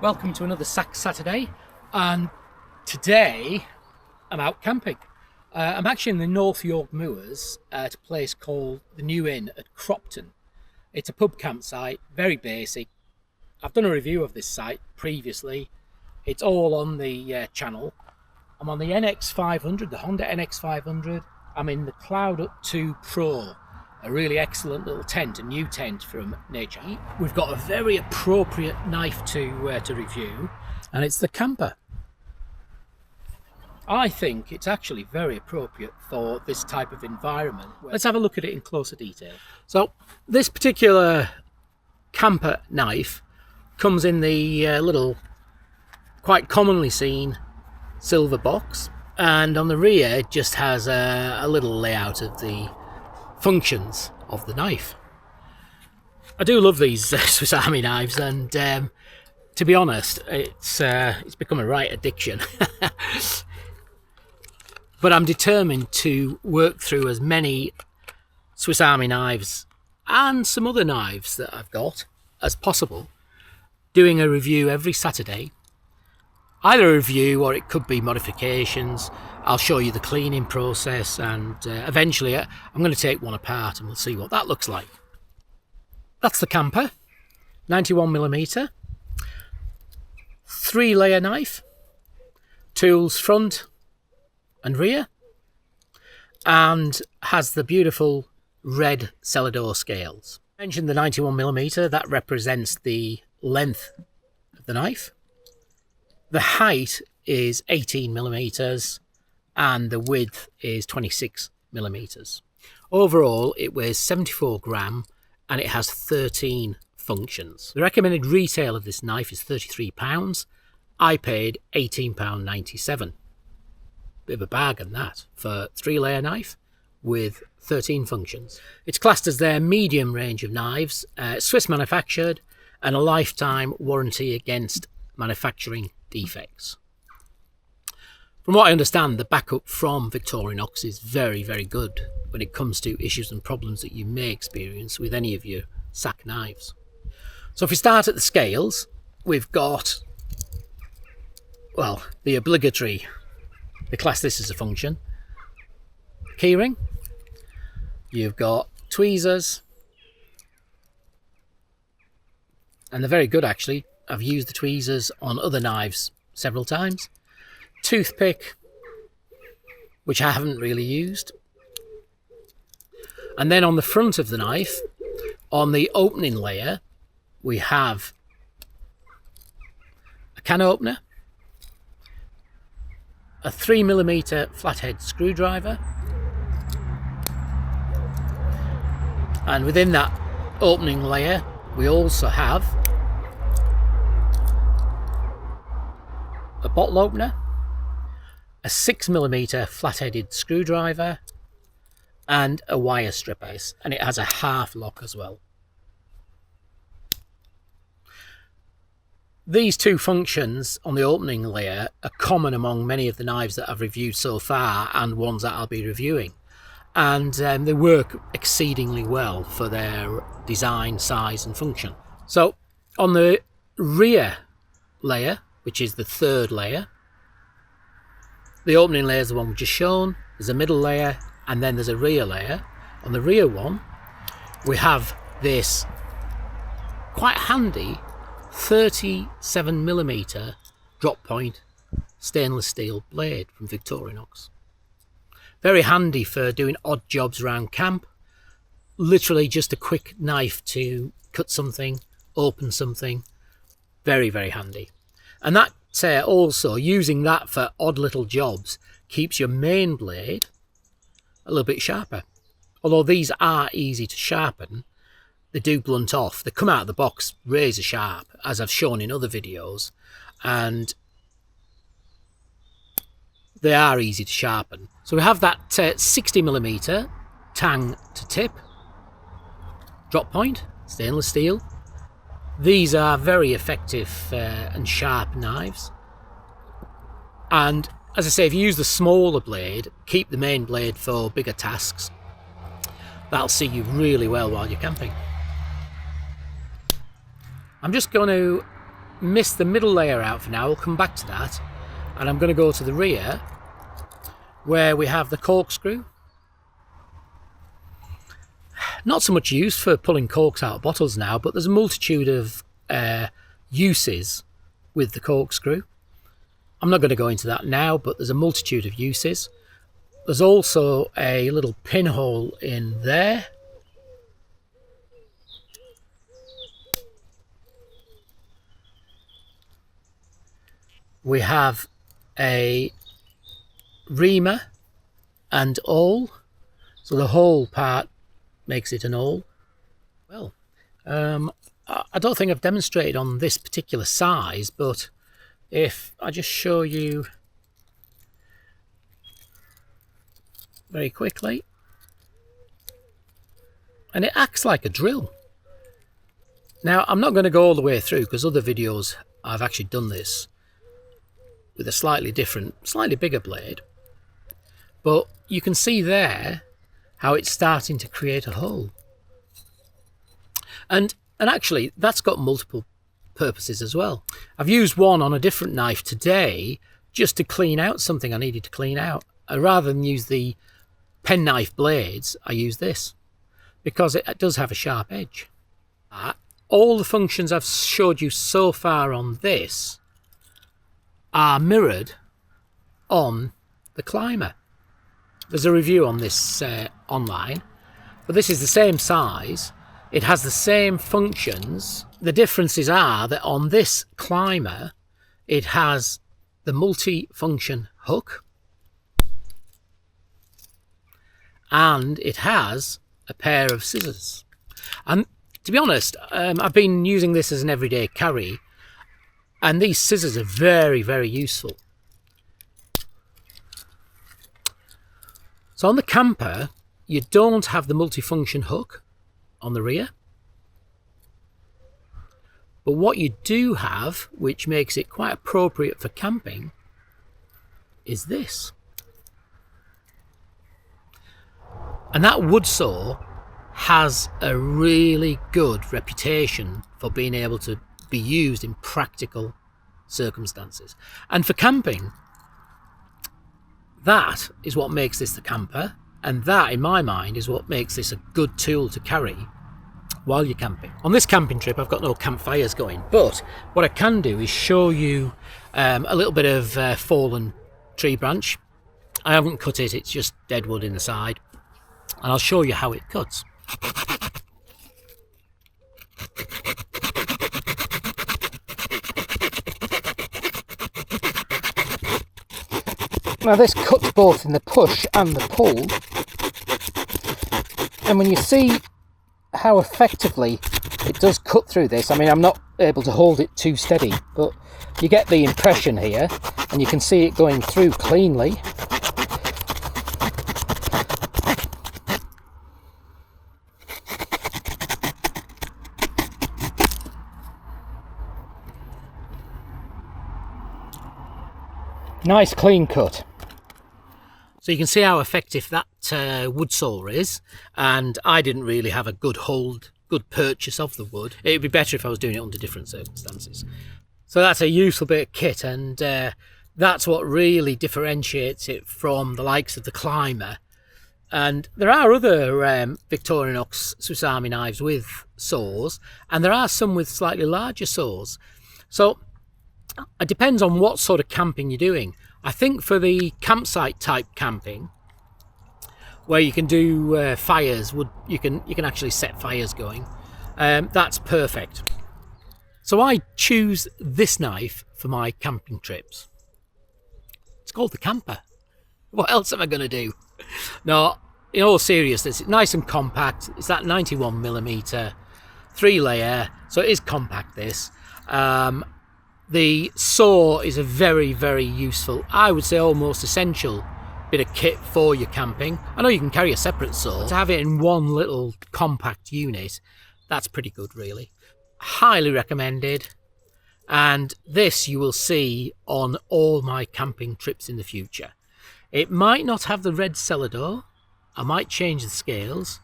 Welcome to another SAK Saturday, and today I'm out camping. I'm actually in the North York Moors at a place called the New Inn at Cropton. It's a pub campsite, very basic. I've done a review of this site previously. It's all on the channel. I'm on the NX500, the Honda NX500. I'm in the Cloud Up 2 Pro, a really excellent little tent, a new tent from Nature. We've got a very appropriate knife to review, and it's the Camper. I think it's actually very appropriate for this type of environment. Let's have a look at it in closer detail. So this particular Camper knife comes in the little, quite commonly seen silver box, and on the rear it just has a little layout of the functions of the knife. I do love these Swiss Army knives, and to be honest, it's become a right addiction. But I'm determined to work through as many Swiss Army knives and some other knives that I've got as possible, doing a review every Saturday. Either a review or it could be modifications. I'll show you the cleaning process, and eventually I'm going to take one apart and we'll see what that looks like. That's the Camper, 91mm, 3-layer knife, tools front and rear, and has the beautiful red Celador scales. I mentioned the 91mm, that represents the length of the knife. The height is 18mm and the width is 26mm. Overall, it weighs 74 gram and it has 13 functions. The recommended retail of this knife is £33. I paid £18.97. Bit of a bargain that for 3-layer knife with 13 functions. It's classed as their medium range of knives, Swiss manufactured, and a lifetime warranty against manufacturing defects. From what I understand, the backup from Victorinox is very, very good when it comes to issues and problems that you may experience with any of your SAK knives. So if we start at the scales, we've got, well, the obligatory, they class this as a function, keyring. You've got tweezers, and they're very good actually. I've used the tweezers on other knives several times. Toothpick, which I haven't really used. And then on the front of the knife, on the opening layer, we have a can opener, a 3mm flathead screwdriver, and within that opening layer we also have a bottle opener, a 6mm flat-headed screwdriver, and a wire stripper, and it has a half lock as well. These two functions on the opening layer are common among many of the knives that I've reviewed so far and ones that I'll be reviewing, and they work exceedingly well for their design, size and function. So on the rear layer, which is the 3rd layer, the opening layer is the one we've just shown, there's a middle layer, and then there's a rear layer. On the rear one we have this quite handy 37mm drop point stainless steel blade from Victorinox. Very handy for doing odd jobs around camp. Literally just a quick knife to cut something, open something. Very, very handy. And that also, using that for odd little jobs, keeps your main blade a little bit sharper. Although these are easy to sharpen, they do blunt off. They come out of the box razor sharp, as I've shown in other videos, and they are easy to sharpen. So we have that 60mm tang to tip drop point, stainless steel. These are very effective and sharp knives, and as I say, if you use the smaller blade, keep the main blade for bigger tasks. That'll suit you really well while you're camping. I'm just going to miss the middle layer out for now. We'll come back to that. And I'm going to go to the rear where we have the corkscrew. Not so much use for pulling corks out of bottles now, but there's a multitude of uses with the corkscrew. I'm not going to go into that now, but there's a multitude of uses. There's also a little pinhole in there. We have a reamer and awl, so the whole part makes it an awl. Well, I don't think I've demonstrated on this particular size, but if I just show you very quickly, and it acts like a drill. Now, I'm not going to go all the way through because other videos I've actually done this with a slightly different, slightly bigger blade, but you can see there how it's starting to create a hole. And actually that's got multiple purposes as well. I've used one on a different knife today just to clean out something I needed to clean out. Rather than use the penknife blades, I use this because it does have a sharp edge. All the functions I've showed you so far on this are mirrored on the climber. There's a review on this online, but this is the same size. It has the same functions. The differences are that on this climber, it has the multi-function hook, and it has a pair of scissors. And to be honest, I've been using this as an everyday carry, and these scissors are very, very useful. So on the camper, you don't have the multifunction hook on the rear. But what you do have, which makes it quite appropriate for camping, is this. And that wood saw has a really good reputation for being able to be used in practical circumstances. And for camping, that is what makes this the camper, and that, in my mind, is what makes this a good tool to carry while you're camping. On this camping trip, I've got no campfires going, but what I can do is show you a little bit of fallen tree branch. I haven't cut it, it's just dead wood in the side, and I'll show you how it cuts. Now this cuts both in the push and the pull, and when you see how effectively it does cut through this, I mean, I'm not able to hold it too steady, but you get the impression here, and you can see it going through cleanly. Nice clean cut. So you can see how effective that wood saw is, and I didn't really have a good purchase of the wood. It would be better if I was doing it under different circumstances. So that's a useful bit of kit, and that's what really differentiates it from the likes of the climber. And there are other Victorinox Swiss Army knives with saws, and there are some with slightly larger saws. So it depends on what sort of camping you're doing. I think for the campsite type camping, where you can do fires, you can actually set fires going. That's perfect. So I choose this knife for my camping trips. It's called the Camper. What else am I going to do? No, in all seriousness, it's nice and compact. It's that 91mm 3-layer, so it is compact, this. The saw is a very, very useful, I would say almost essential bit of kit for your camping. I know you can carry a separate saw, but to have it in one little compact unit, that's pretty good, really. Highly recommended. And this you will see on all my camping trips in the future. It might not have the red cellar door. I might change the scales.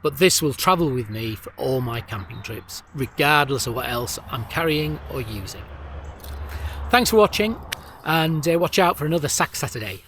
but this will travel with me for all my camping trips, regardless of what else I'm carrying or using. Thanks for watching, and watch out for another SAK Saturday.